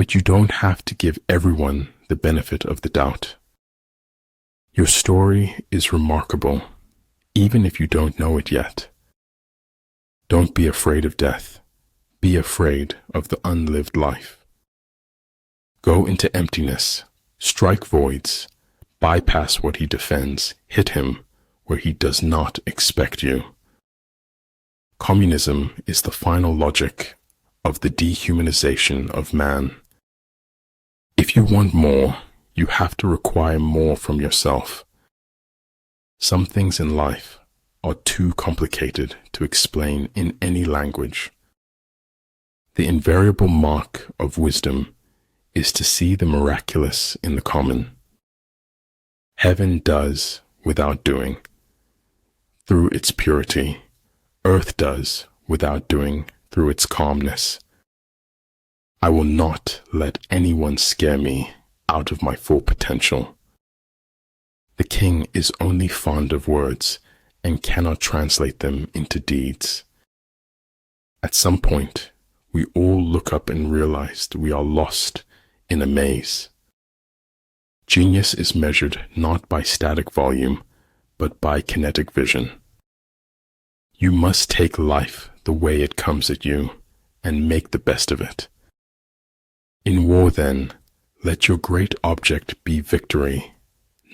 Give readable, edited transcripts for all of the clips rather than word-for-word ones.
But you don't have to give everyone the benefit of the doubt. Your story is remarkable, even if you don't know it yet. Don't be afraid of death. Be afraid of the unlived life. Go into emptiness, strike voids, bypass what he defends, hit him where he does not expect you. Communism is the final logic of the dehumanization of man. If you want more, you have to require more from yourself. Some things in life are too complicated to explain in any language. The invariable mark of wisdom is to see the miraculous in the common. Heaven does without doing, through its purity. Earth does without doing, through its calmness. I will not let anyone scare me out of my full potential. The king is only fond of words and cannot translate them into deeds. At some point, we all look up and realize we are lost in a maze. Genius is measured not by static volume, but by kinetic vision. You must take life the way it comes at you and make the best of it. In war, then, let your great object be victory,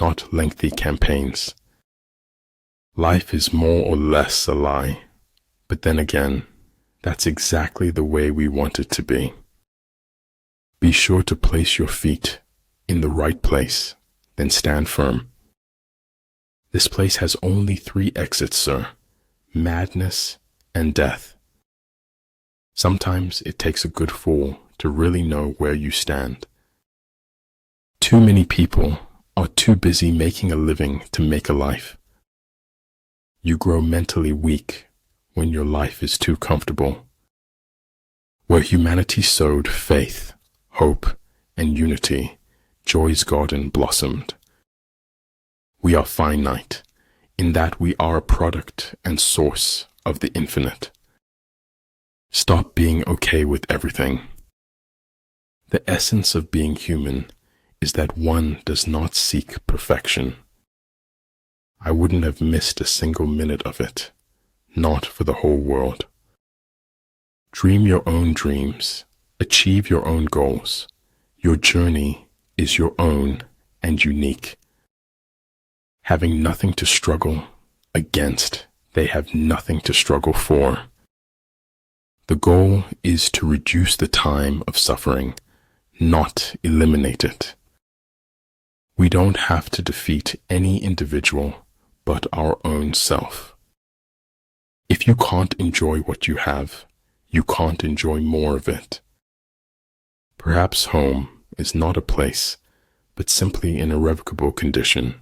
not lengthy campaigns. Life is more or less a lie, but then again, that's exactly the way we want it to be. Be sure to place your feet in the right place, then stand firm. This place has only 3 exits, sir: madness and death. Sometimes it takes a good fall to really know where you stand. Too many people are too busy making a living to make a life. You grow mentally weak when your life is too comfortable. Where humanity sowed faith, hope, and unity, joy's garden blossomed. We are finite, in that we are a product and source of the infinite. Stop being okay with everything. The essence of being human is that one does not seek perfection. I wouldn't have missed a single minute of it, not for the whole world. Dream your own dreams, achieve your own goals. Your journey is your own and unique. Having nothing to struggle against, they have nothing to struggle for. The goal is to reduce the time of suffering, not eliminate it. We don't have to defeat any individual but our own self. If you can't enjoy what you have, you can't enjoy more of it. Perhaps home is not a place, but simply an irrevocable condition.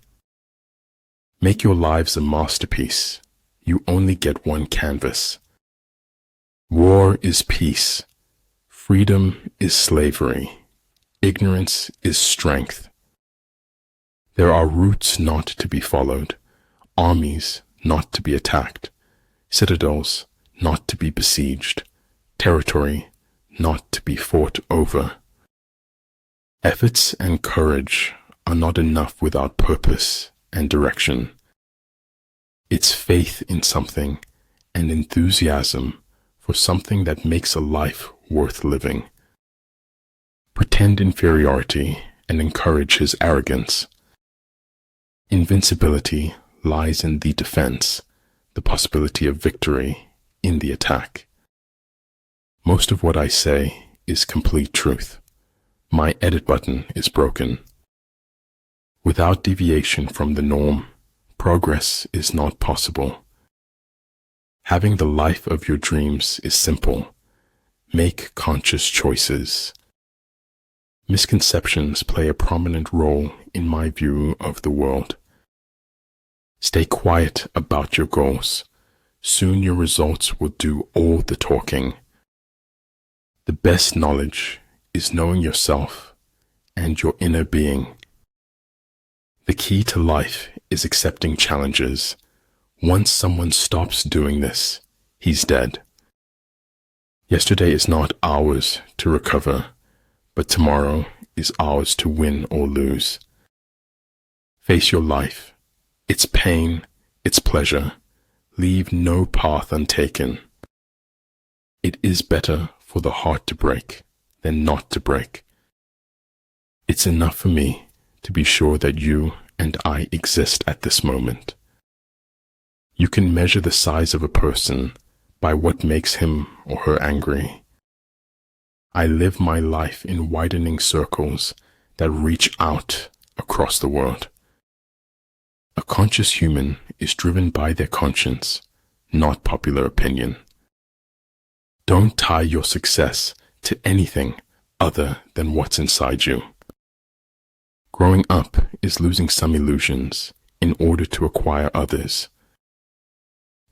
Make your lives a masterpiece. You only get one canvas. War is peace. Freedom is slavery. Ignorance is strength. There are routes not to be followed, armies not to be attacked, citadels not to be besieged, territory not to be fought over. Efforts and courage are not enough without purpose and direction. It's faith in something and enthusiasm for something that makes a life worth living. Pretend inferiority and encourage his arrogance. Invincibility lies in the defense, the possibility of victory in the attack. Most of what I say is complete truth. My edit button is broken. Without deviation from the norm, progress is not possible. Having the life of your dreams is simple. Make conscious choices. Misconceptions play a prominent role in my view of the world. Stay quiet about your goals. Soon your results will do all the talking. The best knowledge is knowing yourself and your inner being. The key to life is accepting challenges. Once someone stops doing this, he's dead. Yesterday is not ours to recover, but tomorrow is ours to win or lose. Face your life, its pain, its pleasure. Leave no path untaken. It is better for the heart to break than not to break. It's enough for me to be sure that you and I exist at this moment. You can measure the size of a person by what makes him or her angry. I live my life in widening circles that reach out across the world. A conscious human is driven by their conscience, not popular opinion. Don't tie your success to anything other than what's inside you. Growing up is losing some illusions in order to acquire others.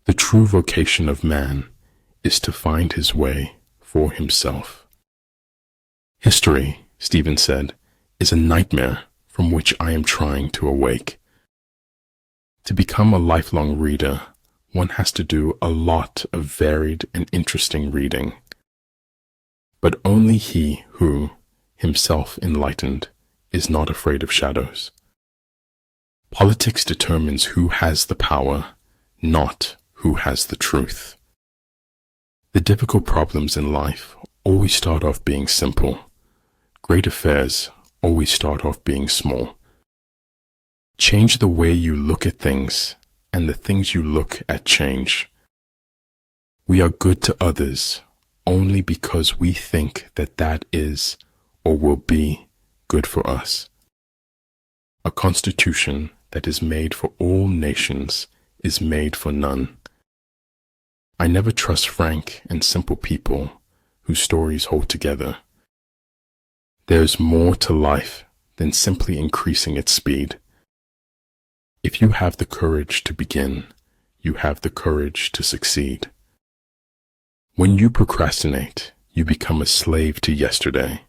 The true vocation of man is to find his way for himself. History, Stephen said, is a nightmare from which I am trying to awake. To become a lifelong reader, one has to do a lot of varied and interesting reading. But only he who, himself enlightened, is not afraid of shadows. Politics determines who has the power, not who has the truth. The difficult problems in life always start off being simple. Great affairs always start off being small. Change the way you look at things, and the things you look at change. We are good to others only because we think that that is or will be good for us. A constitution that is made for all nations is made for none. I never trust frank and simple people whose stories hold together. There's more to life than simply increasing its speed. If you have the courage to begin, you have the courage to succeed. When you procrastinate, you become a slave to yesterday.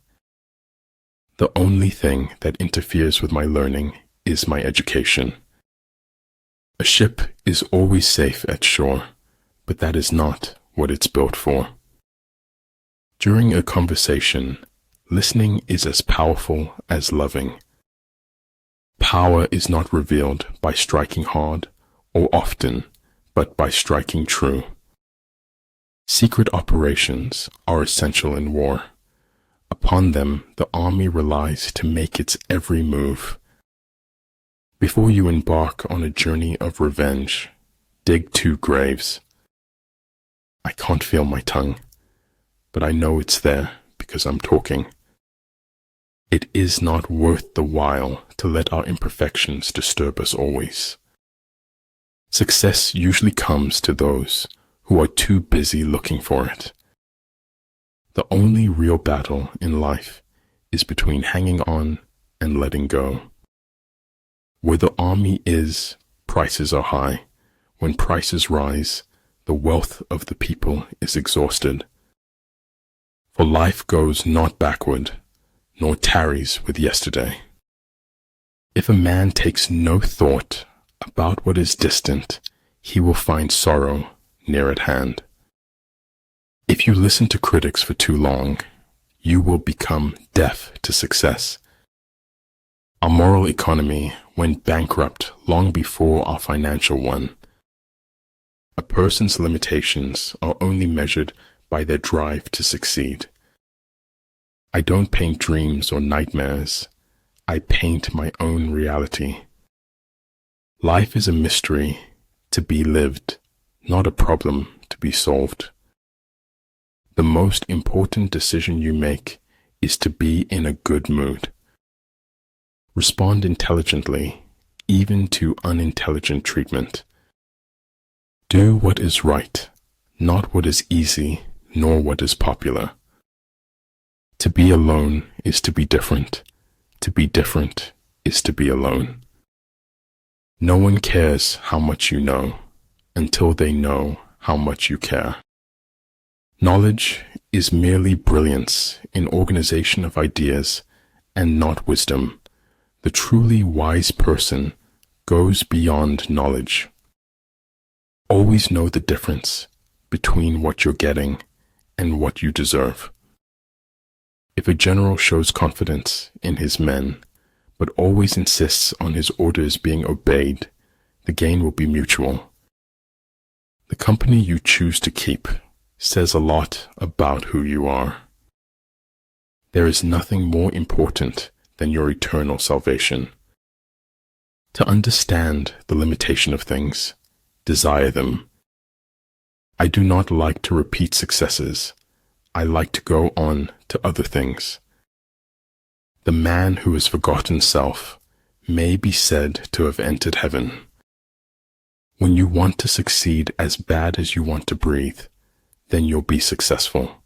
The only thing that interferes with my learning is my education. A ship is always safe at shore, but that is not what it's built for. During a conversation, listening is as powerful as loving. Power is not revealed by striking hard or often, but by striking true. Secret operations are essential in war. Upon them, the army relies to make its every move. Before you embark on a journey of revenge, dig 2 graves. I can't feel my tongue, but I know it's there because I'm talking. It is not worth the while to let our imperfections disturb us always. Success usually comes to those who are too busy looking for it. The only real battle in life is between hanging on and letting go. Where the army is, prices are high. When prices rise, the wealth of the people is exhausted. For life goes not backward, nor tarries with yesterday. If a man takes no thought about what is distant, he will find sorrow near at hand. If you listen to critics for too long, you will become deaf to success. Our moral economy went bankrupt long before our financial one. A person's limitations are only measured by their drive to succeed. I don't paint dreams or nightmares. I paint my own reality. Life is a mystery to be lived, not a problem to be solved. The most important decision you make is to be in a good mood. Respond intelligently, even to unintelligent treatment. Do what is right, not what is easy, nor what is popular. To be alone is to be different. To be different is to be alone. No one cares how much you know until they know how much you care. Knowledge is merely brilliance in organization of ideas and not wisdom. The truly wise person goes beyond knowledge. Always know the difference between what you're getting and what you deserve. If a general shows confidence in his men, but always insists on his orders being obeyed, the gain will be mutual. The company you choose to keep says a lot about who you are. There is nothing more important than your eternal salvation. To understand the limitation of things, desire them. I do not like to repeat successes. I like to go on to other things. The man who has forgotten self may be said to have entered heaven. When you want to succeed as bad as you want to breathe, then you'll be successful.